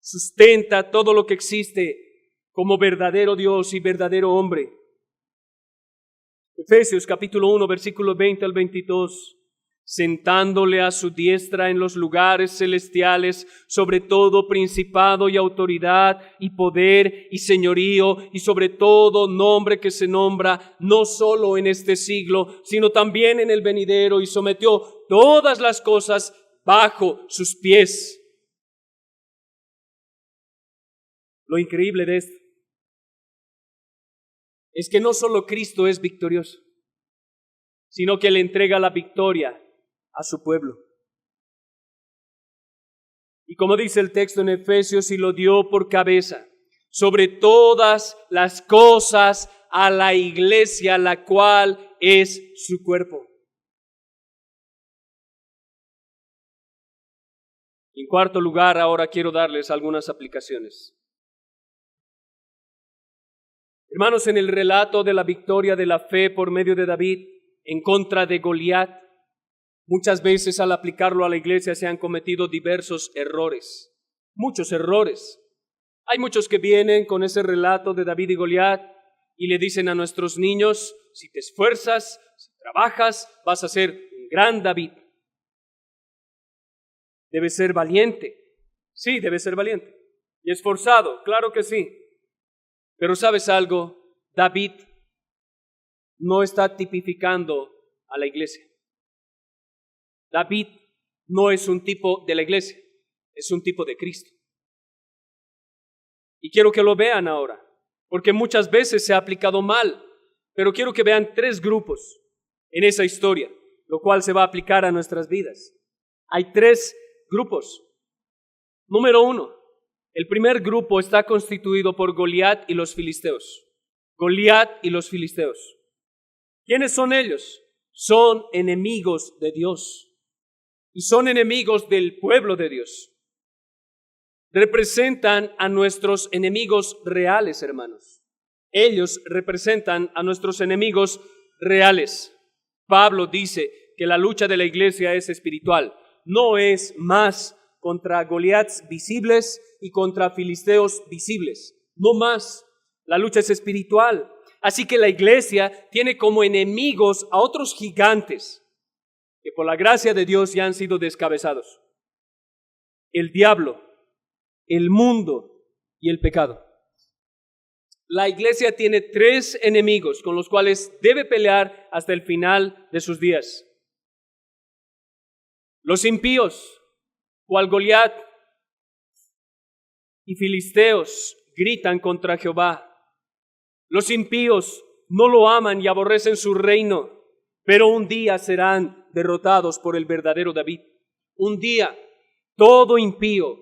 Sustenta todo lo que existe como verdadero Dios y verdadero hombre. Efesios capítulo 1, versículo 20 al 22. sentándole a su diestra en los lugares celestiales, sobre todo principado y autoridad y poder y señorío y sobre todo nombre que se nombra, no solo en este siglo, sino también en el venidero, y sometió todas las cosas bajo sus pies. Lo increíble de esto es que no solo Cristo es victorioso, sino que le entrega la victoria a su pueblo. Y como dice el texto en Efesios, y lo dio por cabeza sobre todas las cosas a la iglesia, la cual es su cuerpo. En cuarto lugar, ahora quiero darles algunas aplicaciones. Hermanos, en el relato de la victoria de la fe por medio de David en contra de Goliat, muchas veces al aplicarlo a la iglesia se han cometido diversos errores, muchos errores. Hay muchos que vienen con ese relato de David y Goliat y le dicen a nuestros niños, si te esfuerzas, si trabajas, vas a ser un gran David. Debes ser valiente. Sí, debes ser valiente. Y esforzado, claro que sí. Pero ¿sabes algo? David no está tipificando a la iglesia. David no es un tipo de la iglesia, es un tipo de Cristo. Y quiero que lo vean ahora, porque muchas veces se ha aplicado mal, pero quiero que vean 3 grupos en esa historia, lo cual se va a aplicar a nuestras vidas. Hay 3 grupos. Número 1, el primer grupo está constituido por Goliat y los filisteos. Goliat y los filisteos. ¿Quiénes son ellos? Son enemigos de Dios y son enemigos del pueblo de Dios. Representan a nuestros enemigos reales, hermanos. Ellos representan a nuestros enemigos reales. Pablo dice que la lucha de la iglesia es espiritual. No es más contra Goliats visibles y contra filisteos visibles. No más. La lucha es espiritual. Así que la iglesia tiene como enemigos a otros gigantes que por la gracia de Dios ya han sido descabezados. El diablo, el mundo y el pecado. La iglesia tiene 3 enemigos con los cuales debe pelear hasta el final de sus días. Los impíos, cual Goliat y filisteos, gritan contra Jehová. Los impíos no lo aman y aborrecen su reino, pero un día serán derrotados por el verdadero David. Un día, todo impío,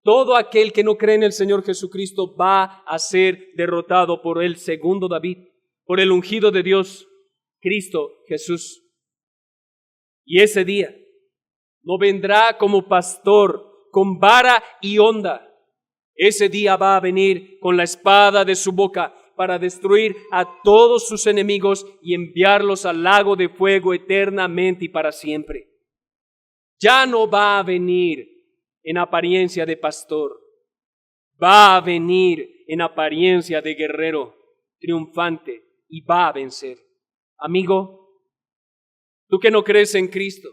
todo aquel que no cree en el Señor Jesucristo va a ser derrotado por el segundo David, por el ungido de Dios, Cristo Jesús. Y ese día no vendrá como pastor con vara y honda. Ese día va a venir con la espada de su boca para destruir a todos sus enemigos y enviarlos al lago de fuego eternamente y para siempre. Ya no va a venir en apariencia de pastor, va a venir en apariencia de guerrero triunfante y va a vencer. Amigo, tú que no crees en Cristo,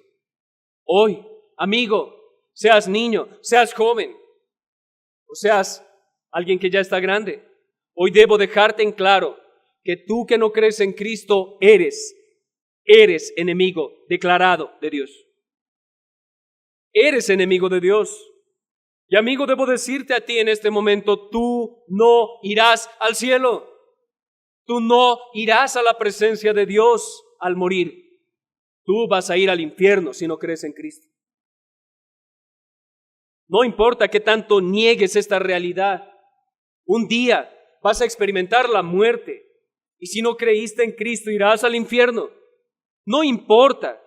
hoy, amigo, seas niño, seas joven, o seas alguien que ya está grande, hoy debo dejarte en claro que tú que no crees en Cristo eres enemigo declarado de Dios. Eres enemigo de Dios. Y amigo, debo decirte a ti en este momento, tú no irás al cielo. Tú no irás a la presencia de Dios al morir. Tú vas a ir al infierno si no crees en Cristo. No importa qué tanto niegues esta realidad, un día vas a experimentar la muerte. Y si no creíste en Cristo, irás al infierno. No importa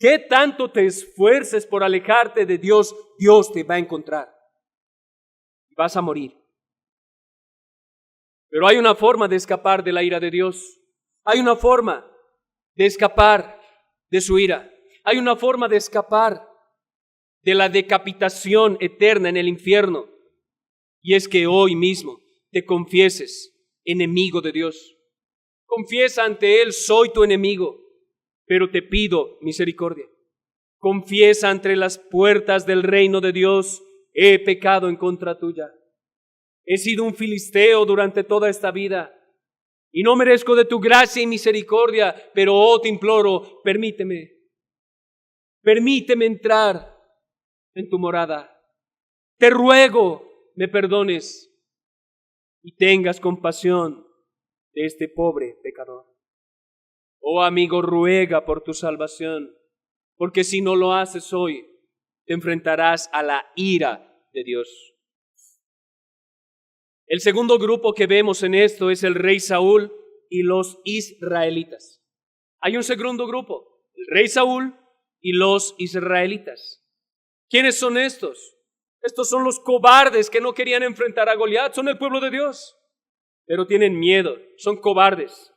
qué tanto te esfuerces por alejarte de Dios, Dios te va a encontrar. Y vas a morir. Pero hay una forma de escapar de la ira de Dios. Hay una forma de escapar de su ira. Hay una forma de escapar de la decapitación eterna en el infierno. Y es que hoy mismo te confieses enemigo de Dios. Confiesa ante Él, soy tu enemigo, pero te pido misericordia. Confiesa entre las puertas del reino de Dios: he pecado en contra tuya. He sido un filisteo durante toda esta vida y no merezco de tu gracia y misericordia, pero te imploro, permíteme entrar en tu morada. Te ruego, me perdones y tengas compasión de este pobre pecador. Oh amigo, ruega por tu salvación, porque si no lo haces hoy, te enfrentarás a la ira de Dios. El segundo grupo que vemos en esto es el rey Saúl y los israelitas. Hay un segundo grupo, el rey Saúl y los israelitas. ¿Quiénes son estos? Estos son los cobardes que no querían enfrentar a Goliat. Son el pueblo de Dios, pero tienen miedo, son cobardes.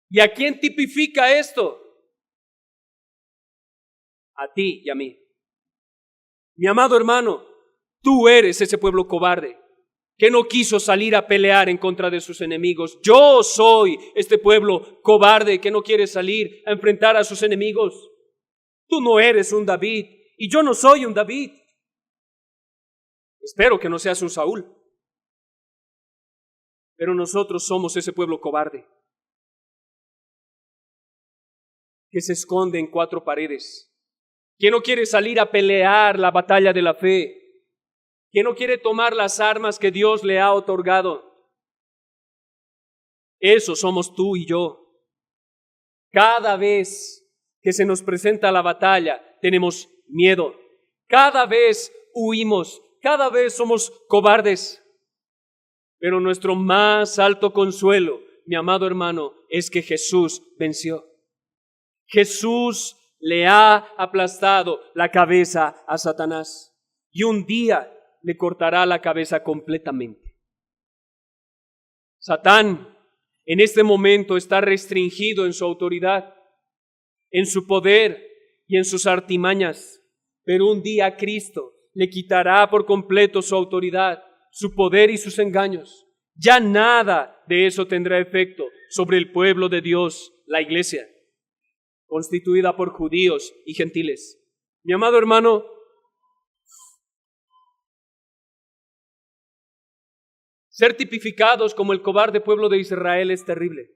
¿Y a quién tipifica esto? A ti y a mí. Mi amado hermano, tú eres ese pueblo cobarde que no quiso salir a pelear en contra de sus enemigos. Yo soy este pueblo cobarde que no quiere salir a enfrentar a sus enemigos. Tú no eres un David y yo no soy un David. Espero que no seas un Saúl. Pero nosotros somos ese pueblo cobarde que se esconde en cuatro paredes, que no quiere salir a pelear la batalla de la fe, que no quiere tomar las armas que Dios le ha otorgado. Eso somos tú y yo. Cada vez que se nos presenta la batalla, tenemos miedo. Cada vez huimos, cada vez somos cobardes. Pero nuestro más alto consuelo, mi amado hermano, es que Jesús venció. Jesús le ha aplastado la cabeza a Satanás y un día le cortará la cabeza completamente. Satán en este momento está restringido en su autoridad, en su poder y en sus artimañas, pero un día Cristo le quitará por completo su autoridad, su poder y sus engaños. Ya nada de eso tendrá efecto sobre el pueblo de Dios, la iglesia, constituida por judíos y gentiles. Mi amado hermano, ser tipificados como el cobarde pueblo de Israel es terrible.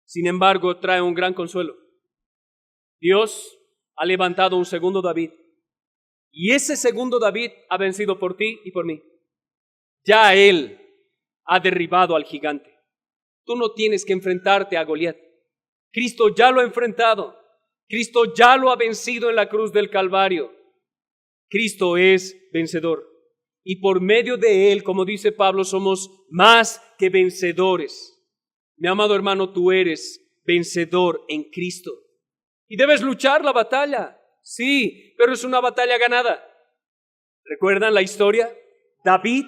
Sin embargo, trae un gran consuelo. Dios ha levantado un segundo David, y ese segundo David ha vencido por ti y por mí. Ya él ha derribado al gigante. Tú no tienes que enfrentarte a Goliat. Cristo ya lo ha enfrentado. Cristo ya lo ha vencido en la cruz del Calvario. Cristo es vencedor. Y por medio de él, como dice Pablo, somos más que vencedores. Mi amado hermano, tú eres vencedor en Cristo. Y debes luchar la batalla. Sí, pero es una batalla ganada. ¿Recuerdan la historia? David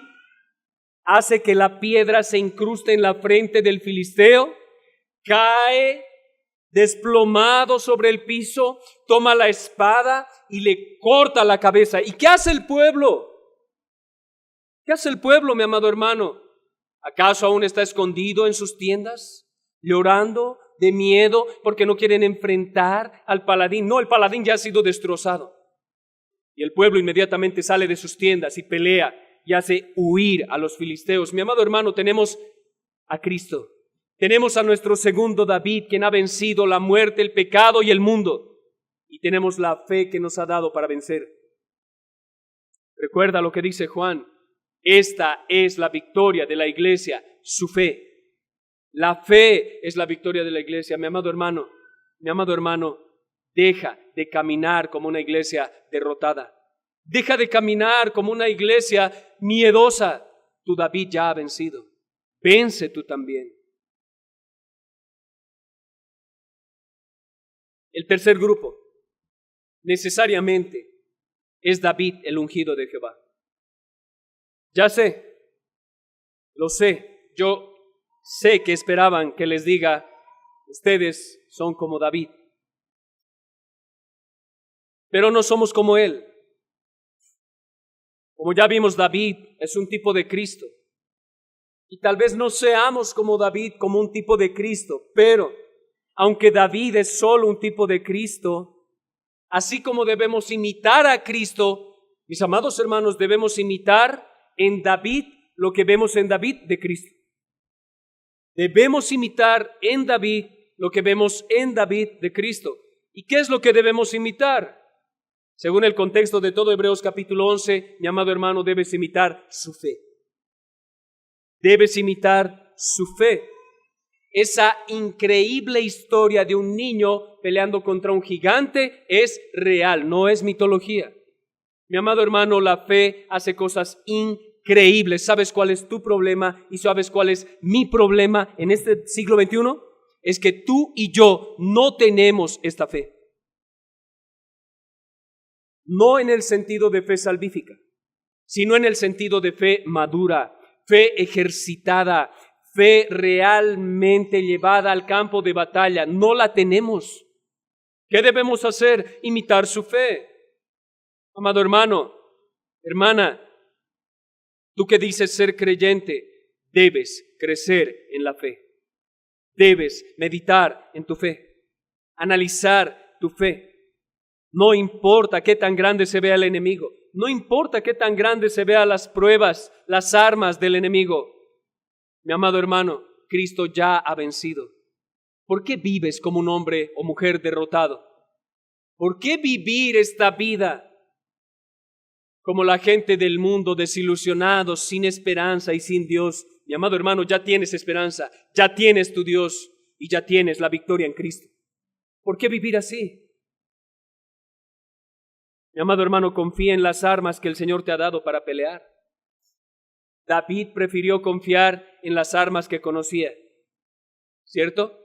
hace que la piedra se incruste en la frente del filisteo, cae desplomado sobre el piso, toma la espada y le corta la cabeza. ¿Y qué hace el pueblo? ¿Qué hace el pueblo, mi amado hermano? ¿Acaso aún está escondido en sus tiendas, llorando de miedo porque no quieren enfrentar al paladín? No, el paladín ya ha sido destrozado. Y el pueblo inmediatamente sale de sus tiendas y pelea y hace huir a los filisteos. Mi amado hermano, tenemos a Cristo. Tenemos a nuestro segundo David, quien ha vencido la muerte, el pecado y el mundo. Y tenemos la fe que nos ha dado para vencer. Recuerda lo que dice Juan. Esta es la victoria de la iglesia, su fe. La fe es la victoria de la iglesia. Mi amado hermano, deja de caminar como una iglesia derrotada. Deja de caminar como una iglesia miedosa. Tu David ya ha vencido. Vence tú también. El tercer grupo, necesariamente, es David, el ungido de Jehová. Ya sé, lo sé, yo sé que esperaban que les diga, ustedes son como David. Pero no somos como él. Como ya vimos, David es un tipo de Cristo. Y tal vez no seamos como David, como un tipo de Cristo, pero aunque David es solo un tipo de Cristo, así como debemos imitar a Cristo, mis amados hermanos, debemos imitar en David lo que vemos en David de Cristo. Debemos imitar en David lo que vemos en David de Cristo. ¿Y qué es lo que debemos imitar? Según el contexto de todo Hebreos capítulo 11, mi amado hermano, debes imitar su fe. Debes imitar su fe. Esa increíble historia de un niño peleando contra un gigante es real, no es mitología. Mi amado hermano, la fe hace cosas increíbles. ¿Sabes cuál es tu problema y sabes cuál es mi problema en este siglo XXI? Es que tú y yo no tenemos esta fe. No en el sentido de fe salvífica, sino en el sentido de fe madura, fe ejercitada, fe realmente llevada al campo de batalla. No la tenemos. ¿Qué debemos hacer? Imitar su fe. Amado hermano, hermana, tú que dices ser creyente, debes crecer en la fe. Debes meditar en tu fe, analizar tu fe. No importa qué tan grande se vea el enemigo, no importa qué tan grande se vean las pruebas, las armas del enemigo. Mi amado hermano, Cristo ya ha vencido. ¿Por qué vives como un hombre o mujer derrotado? ¿Por qué vivir esta vida como la gente del mundo, desilusionados, sin esperanza y sin Dios? Mi amado hermano, ya tienes esperanza, ya tienes tu Dios y ya tienes la victoria en Cristo. ¿Por qué vivir así? Mi amado hermano, confía en las armas que el Señor te ha dado para pelear. David prefirió confiar en las armas que conocía, ¿cierto?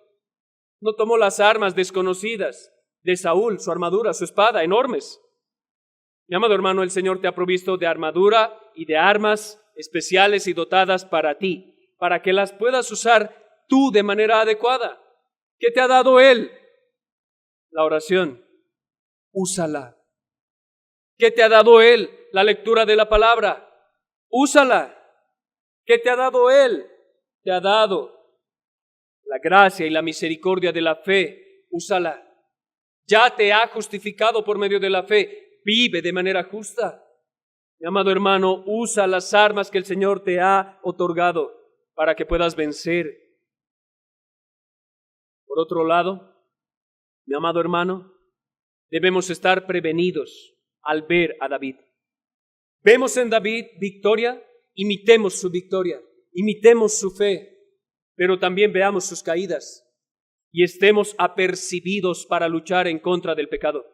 No tomó las armas desconocidas de Saúl, su armadura, su espada, enormes. Mi amado hermano, el Señor te ha provisto de armadura y de armas especiales y dotadas para ti, para que las puedas usar tú de manera adecuada. ¿Qué te ha dado Él? La oración. Úsala. ¿Qué te ha dado Él? La lectura de la palabra. Úsala. ¿Qué te ha dado Él? Te ha dado la gracia y la misericordia de la fe. Úsala. Ya te ha justificado por medio de la fe. Vive de manera justa. Mi amado hermano, usa las armas que el Señor te ha otorgado para que puedas vencer. Por otro lado, mi amado hermano, debemos estar prevenidos al ver a David. Vemos en David victoria, imitemos su victoria, imitemos su fe, pero también veamos sus caídas y estemos apercibidos para luchar en contra del pecado.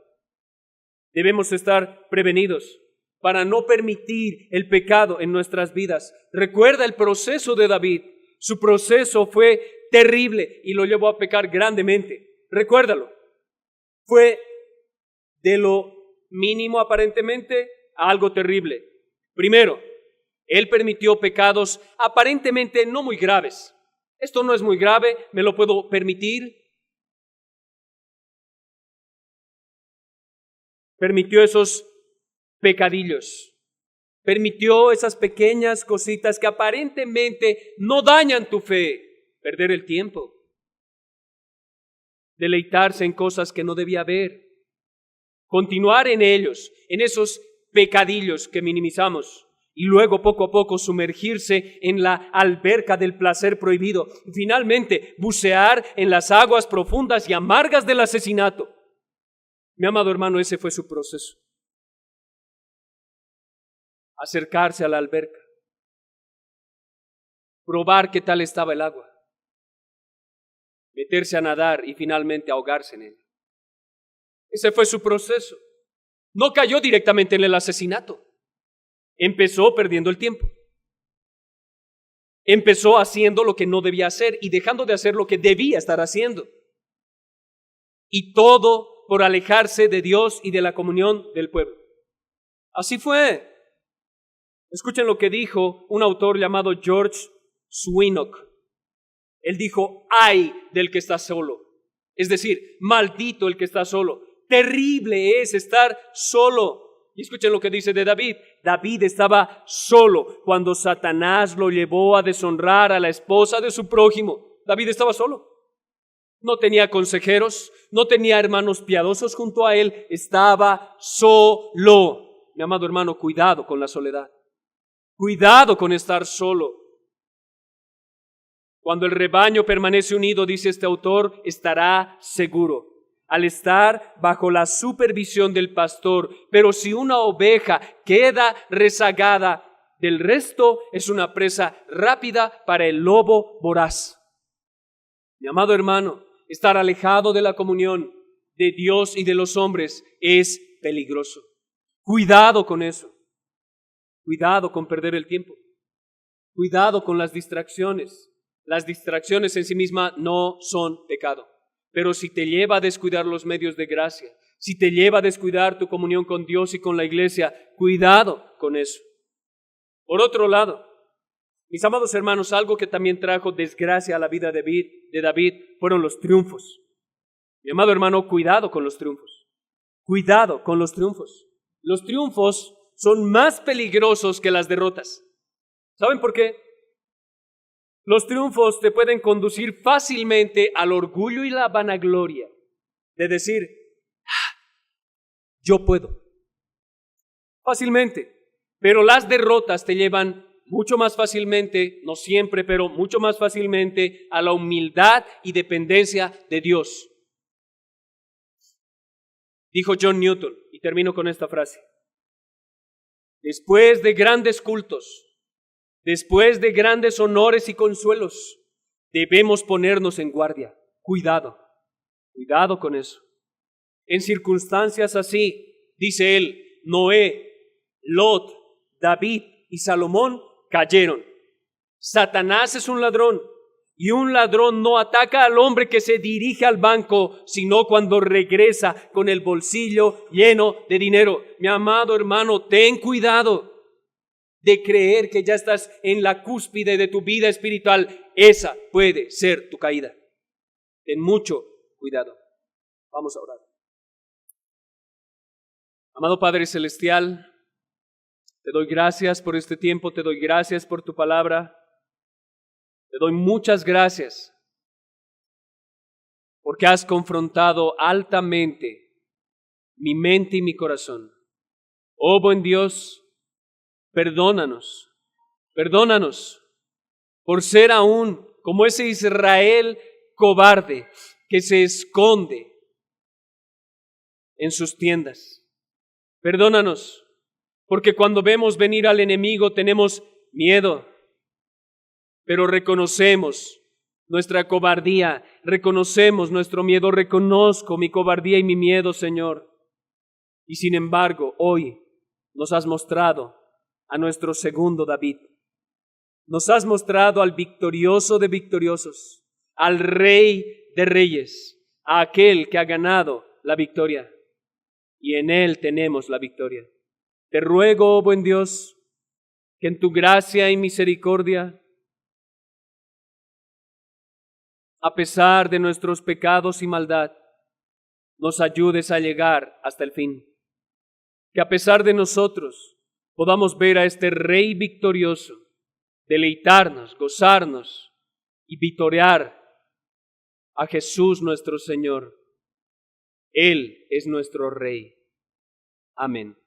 Debemos estar prevenidos para no permitir el pecado en nuestras vidas. Recuerda el proceso de David. Su proceso fue terrible y lo llevó a pecar grandemente. Recuérdalo. Fue de lo mínimo aparentemente a algo terrible. Primero, él permitió pecados aparentemente no muy graves. Esto no es muy grave, me lo puedo permitir. Permitió esos pecadillos. Permitió esas pequeñas cositas que aparentemente no dañan tu fe. Perder el tiempo. Deleitarse en cosas que no debía haber. Continuar en ellos, en esos pecadillos que minimizamos. Y luego poco a poco sumergirse en la alberca del placer prohibido. Y finalmente bucear en las aguas profundas y amargas del asesinato. Mi amado hermano, ese fue su proceso. Acercarse a la alberca. Probar qué tal estaba el agua. Meterse a nadar y finalmente ahogarse en ella. Ese fue su proceso. No cayó directamente en el asesinato. Empezó perdiendo el tiempo. Empezó haciendo lo que no debía hacer y dejando de hacer lo que debía estar haciendo. Y todo por alejarse de Dios y de la comunión del pueblo. Así fue. Escuchen lo que dijo un autor llamado George Swinnock. Él dijo, ay del que está solo. Es decir, maldito el que está solo. Terrible es estar solo. Y escuchen lo que dice de David. David estaba solo cuando Satanás lo llevó a deshonrar a la esposa de su prójimo. David estaba solo. No tenía consejeros, no tenía hermanos piadosos junto a él, estaba solo. Mi amado hermano, cuidado con la soledad. Cuidado con estar solo. Cuando el rebaño permanece unido, dice este autor, estará seguro al estar bajo la supervisión del pastor. Pero si una oveja queda rezagada del resto, es una presa rápida para el lobo voraz. Mi amado hermano, estar alejado de la comunión de Dios y de los hombres es peligroso. Cuidado con eso. Cuidado con perder el tiempo. Cuidado con las distracciones. Las distracciones en sí mismas no son pecado. Pero si te lleva a descuidar los medios de gracia, si te lleva a descuidar tu comunión con Dios y con la iglesia, cuidado con eso. Por otro lado, mis amados hermanos, algo que también trajo desgracia a la vida de David fueron los triunfos. Mi amado hermano, cuidado con los triunfos. Cuidado con los triunfos. Los triunfos son más peligrosos que las derrotas. ¿Saben por qué? Los triunfos te pueden conducir fácilmente al orgullo y la vanagloria de decir, yo puedo. Fácilmente. Pero las derrotas te llevan mucho más fácilmente, no siempre, pero mucho más fácilmente a la humildad y dependencia de Dios. Dijo John Newton, y termino con esta frase. Después de grandes cultos, después de grandes honores y consuelos, debemos ponernos en guardia. Cuidado, cuidado con eso. En circunstancias así, dice él, Noé, Lot, David y Salomón cayeron. Satanás es un ladrón, y un ladrón no ataca al hombre que se dirige al banco, sino cuando regresa con el bolsillo lleno de dinero. Mi amado hermano, ten cuidado de creer que ya estás en la cúspide de tu vida espiritual. Esa puede ser tu caída. Ten mucho cuidado. Vamos a orar. Amado Padre Celestial, te doy gracias por este tiempo, te doy gracias por tu palabra, te doy muchas gracias porque has confrontado altamente mi mente y mi corazón. Oh buen Dios, perdónanos por ser aún como ese Israel cobarde que se esconde en sus tiendas. Perdónanos, porque cuando vemos venir al enemigo tenemos miedo, pero reconocemos nuestra cobardía, reconocemos nuestro miedo, reconozco mi cobardía y mi miedo, Señor. Y sin embargo, hoy nos has mostrado a nuestro segundo David. Nos has mostrado al victorioso de victoriosos, al Rey de reyes, a aquel que ha ganado la victoria. Y en Él tenemos la victoria. Te ruego, oh buen Dios, que en tu gracia y misericordia, a pesar de nuestros pecados y maldad, nos ayudes a llegar hasta el fin. Que a pesar de nosotros podamos ver a este Rey victorioso, deleitarnos, gozarnos y victoriar a Jesús nuestro Señor. Él es nuestro Rey. Amén.